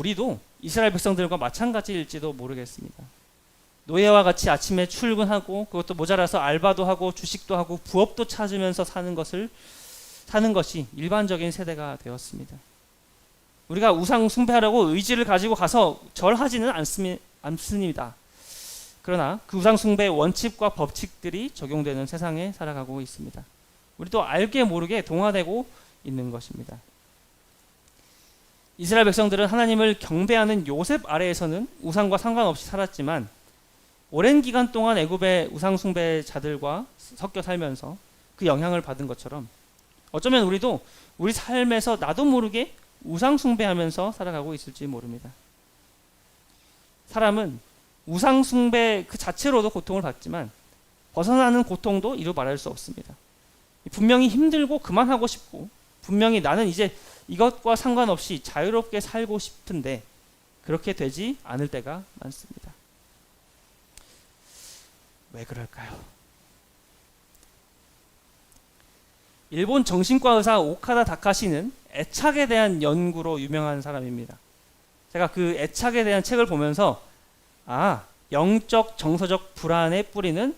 우리도 이스라엘 백성들과 마찬가지일지도 모르겠습니다. 노예와 같이 아침에 출근하고 그것도 모자라서 알바도 하고 주식도 하고 부업도 찾으면서 사는 것이 일반적인 세대가 되었습니다. 우리가 우상 숭배하려고 의지를 가지고 가서 절하지는 않습니다. 그러나 그 우상 숭배의 원칙과 법칙들이 적용되는 세상에 살아가고 있습니다. 우리도 알게 모르게 동화되고 있는 것입니다. 이스라엘 백성들은 하나님을 경배하는 요셉 아래에서는 우상과 상관없이 살았지만 오랜 기간 동안 애굽의 우상 숭배자들과 섞여 살면서 그 영향을 받은 것처럼 어쩌면 우리도 우리 삶에서 나도 모르게 우상 숭배하면서 살아가고 있을지 모릅니다. 사람은 우상 숭배 그 자체로도 고통을 받지만 벗어나는 고통도 이루 말할 수 없습니다. 분명히 힘들고 그만하고 싶고 분명히 나는 이제 이것과 상관없이 자유롭게 살고 싶은데 그렇게 되지 않을 때가 많습니다. 왜 그럴까요? 일본 정신과 의사 오카다 다카시는 애착에 대한 연구로 유명한 사람입니다. 제가 그 애착에 대한 책을 보면서 영적 정서적 불안의 뿌리는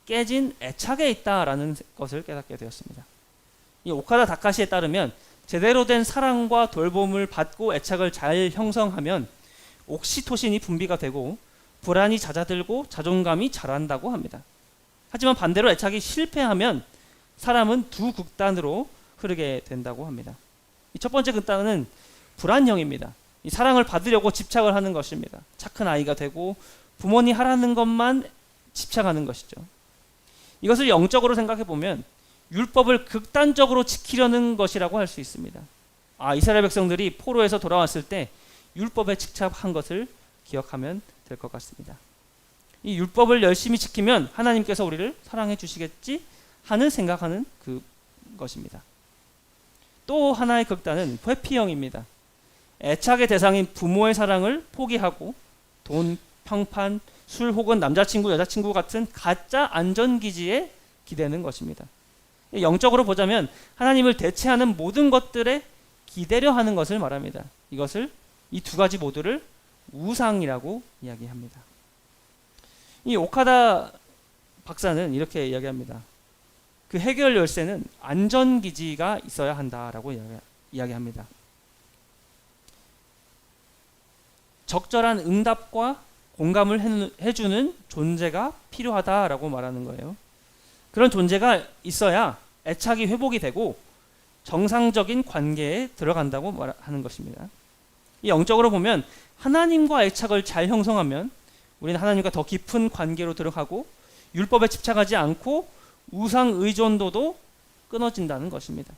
깨진 애착에 있다라는 것을 깨닫게 되었습니다. 이 오카다 다카시에 따르면 제대로 된 사랑과 돌봄을 받고 애착을 잘 형성하면 옥시토신이 분비가 되고 불안이 잦아들고 자존감이 자란다고 합니다. 하지만 반대로 애착이 실패하면 사람은 두 극단으로 흐르게 된다고 합니다. 첫 번째 극단은 불안형입니다. 이 사랑을 받으려고 집착을 하는 것입니다. 착한 아이가 되고 부모님 하라는 것만 집착하는 것이죠. 이것을 영적으로 생각해 보면 율법을 극단적으로 지키려는 것이라고 할 수 있습니다. 이스라엘 백성들이 포로에서 돌아왔을 때 율법에 집착한 것을 기억하면 될 것 같습니다. 이 율법을 열심히 지키면 하나님께서 우리를 사랑해 주시겠지 하는 생각하는 그것입니다. 또 하나의 극단은 회피형입니다. 애착의 대상인 부모의 사랑을 포기하고 돈, 평판, 술 혹은 남자친구, 여자친구 같은 가짜 안전기지에 기대는 것입니다. 영적으로 보자면 하나님을 대체하는 모든 것들에 기대려 하는 것을 말합니다. 이 두 가지 모두를 우상이라고 이야기합니다. 이 오카다 박사는 이렇게 이야기합니다. 그 해결 열쇠는 안전기지가 있어야 한다라고 이야기합니다. 적절한 응답과 공감을 해주는 존재가 필요하다라고 말하는 거예요. 그런 존재가 있어야 애착이 회복이 되고 정상적인 관계에 들어간다고 말하는 것입니다. 이 영적으로 보면 하나님과 애착을 잘 형성하면 우리는 하나님과 더 깊은 관계로 들어가고 율법에 집착하지 않고 우상 의존도도 끊어진다는 것입니다.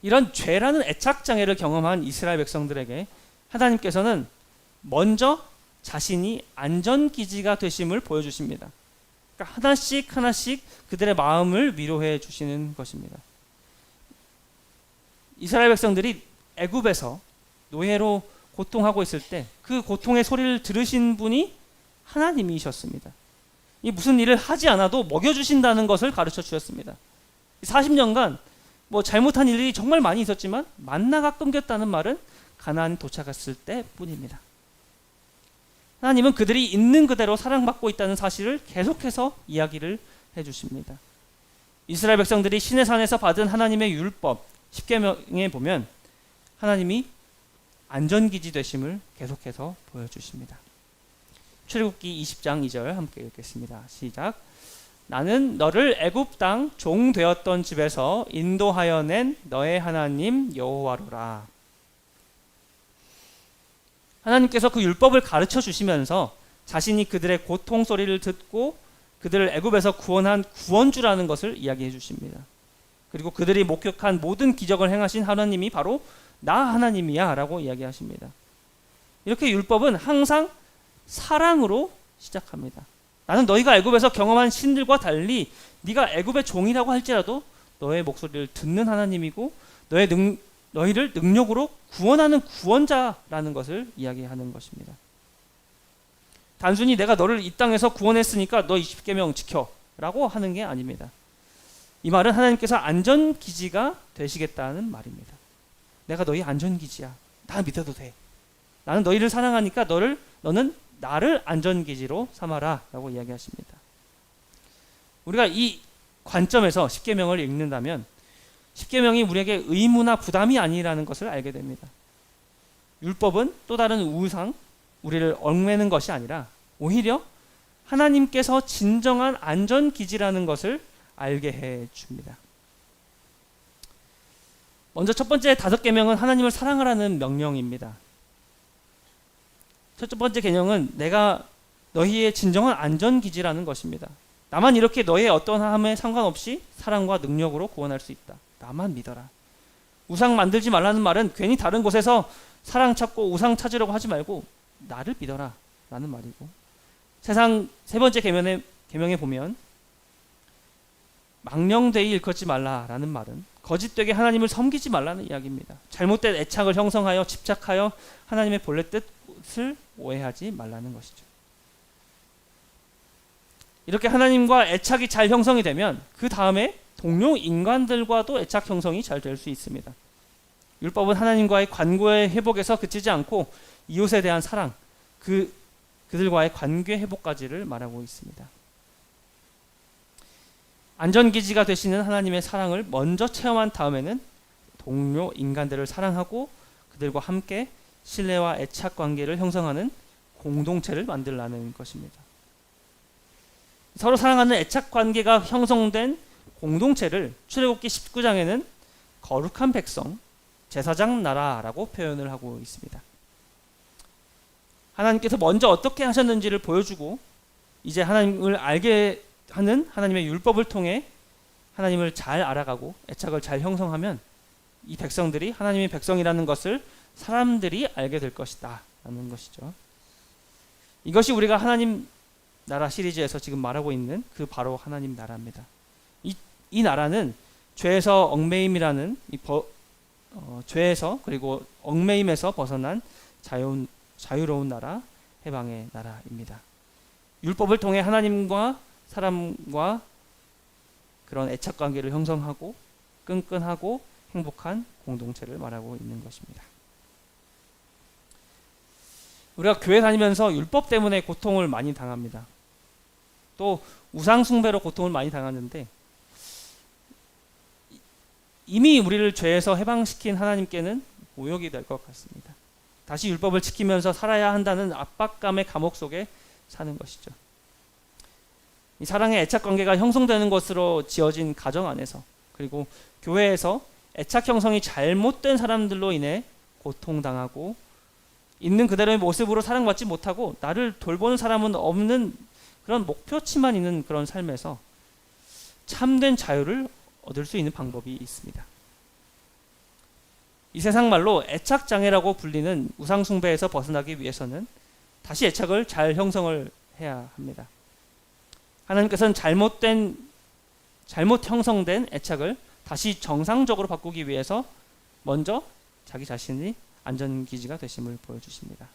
이런 죄라는 애착 장애를 경험한 이스라엘 백성들에게 하나님께서는 먼저 자신이 안전기지가 되심을 보여주십니다. 그러니까 하나씩 그들의 마음을 위로해 주시는 것입니다. 이스라엘 백성들이 애굽에서 노예로 고통하고 있을 때 그 고통의 소리를 들으신 분이 하나님이셨습니다. 이 무슨 일을 하지 않아도 먹여주신다는 것을 가르쳐 주셨습니다. 40년간 잘못한 일이 정말 많이 있었지만 만나가 끊겼다는 말은 가나안 도착했을 때뿐입니다. 하나님은 그들이 있는 그대로 사랑받고 있다는 사실을 계속해서 이야기를 해주십니다. 이스라엘 백성들이 시내산에서 받은 하나님의 율법 10계명에 보면 하나님이 안전기지 되심을 계속해서 보여주십니다. 출애굽기 20장 2절 함께 읽겠습니다. 시작. 나는 너를 애굽 땅 종 되었던 집에서 인도하여 낸 너의 하나님 여호와로라. 하나님께서 그 율법을 가르쳐 주시면서 자신이 그들의 고통 소리를 듣고 그들을 애굽에서 구원한 구원주라는 것을 이야기해 주십니다. 그리고 그들이 목격한 모든 기적을 행하신 하나님이 바로 나 하나님이야 라고 이야기하십니다. 이렇게 율법은 항상 사랑으로 시작합니다. 나는 너희가 애굽에서 경험한 신들과 달리 네가 애굽의 종이라고 할지라도 너의 목소리를 듣는 하나님이고 너희를 능력으로 구원하는 구원자라는 것을 이야기하는 것입니다. 단순히 내가 너를 이 땅에서 구원했으니까 너 20계명 지켜 라고 하는 게 아닙니다. 이 말은 하나님께서 안전기지가 되시겠다는 말입니다. 내가 너희 안전기지야. 나 믿어도 돼. 나는 너희를 사랑하니까 너는 나를 안전기지로 삼아라 라고 이야기하십니다. 우리가 이 관점에서 십계명을 읽는다면 십계명이 우리에게 의무나 부담이 아니라는 것을 알게 됩니다. 율법은 또 다른 우상, 우리를 얽매는 것이 아니라 오히려 하나님께서 진정한 안전기지라는 것을 알게 해줍니다. 먼저 첫 번째 5계명은 하나님을 사랑하라는 명령입니다. 첫 번째 계명은 내가 너희의 진정한 안전기지라는 것입니다. 나만 이렇게 너희의 어떠함에 상관없이 사랑과 능력으로 구원할 수 있다. 나만 믿어라. 우상 만들지 말라는 말은 괜히 다른 곳에서 사랑 찾고 우상 찾으려고 하지 말고 나를 믿어라 라는 말이고, 세상 세 번째 계명에 보면 망령되이 일컫지 말라라는 말은 거짓되게 하나님을 섬기지 말라는 이야기입니다. 잘못된 애착을 형성하여 집착하여 하나님의 본래 뜻을 오해하지 말라는 것이죠. 이렇게 하나님과 애착이 잘 형성이 되면 그 다음에 동료 인간들과도 애착 형성이 잘 될 수 있습니다. 율법은 하나님과의 관계의 회복에서 그치지 않고 이웃에 대한 사랑, 그들과의 관계 회복까지를 말하고 있습니다. 안전기지가 되시는 하나님의 사랑을 먼저 체험한 다음에는 동료 인간들을 사랑하고 그들과 함께 신뢰와 애착 관계를 형성하는 공동체를 만들라는 것입니다. 서로 사랑하는 애착 관계가 형성된 공동체를 출애굽기 19장에는 거룩한 백성, 제사장 나라라고 표현을 하고 있습니다. 하나님께서 먼저 어떻게 하셨는지를 보여주고 이제 하나님을 알게 하는 하나님의 율법을 통해 하나님을 잘 알아가고 애착을 잘 형성하면 이 백성들이 하나님의 백성이라는 것을 사람들이 알게 될 것이다 라는 것이죠. 이것이 우리가 하나님 나라 시리즈에서 지금 말하고 있는 그 바로 하나님 나라입니다. 이 나라는 죄에서 얽매임이라는 죄에서 그리고 얽매임에서 벗어난 자유로운 나라, 해방의 나라입니다. 율법을 통해 하나님과 사람과 그런 애착 관계를 형성하고 끈끈하고 행복한 공동체를 말하고 있는 것입니다. 우리가 교회 다니면서 율법 때문에 고통을 많이 당합니다. 또 우상 숭배로 고통을 많이 당하는데 이미 우리를 죄에서 해방시킨 하나님께는 모욕이 될 것 같습니다. 다시 율법을 지키면서 살아야 한다는 압박감의 감옥 속에 사는 것이죠. 이 사랑의 애착 관계가 형성되는 것으로 지어진 가정 안에서 그리고 교회에서 애착 형성이 잘못된 사람들로 인해 고통당하고 있는 그대로의 모습으로 사랑받지 못하고 나를 돌보는 사람은 없는 그런 목표치만 있는 그런 삶에서 참된 자유를 얻을 수 있는 방법이 있습니다. 이 세상 말로 애착장애라고 불리는 우상숭배에서 벗어나기 위해서는 다시 애착을 잘 형성을 해야 합니다. 하나님께서는 잘못 형성된 애착을 다시 정상적으로 바꾸기 위해서 먼저 자기 자신이 안전기지가 되심을 보여주십니다.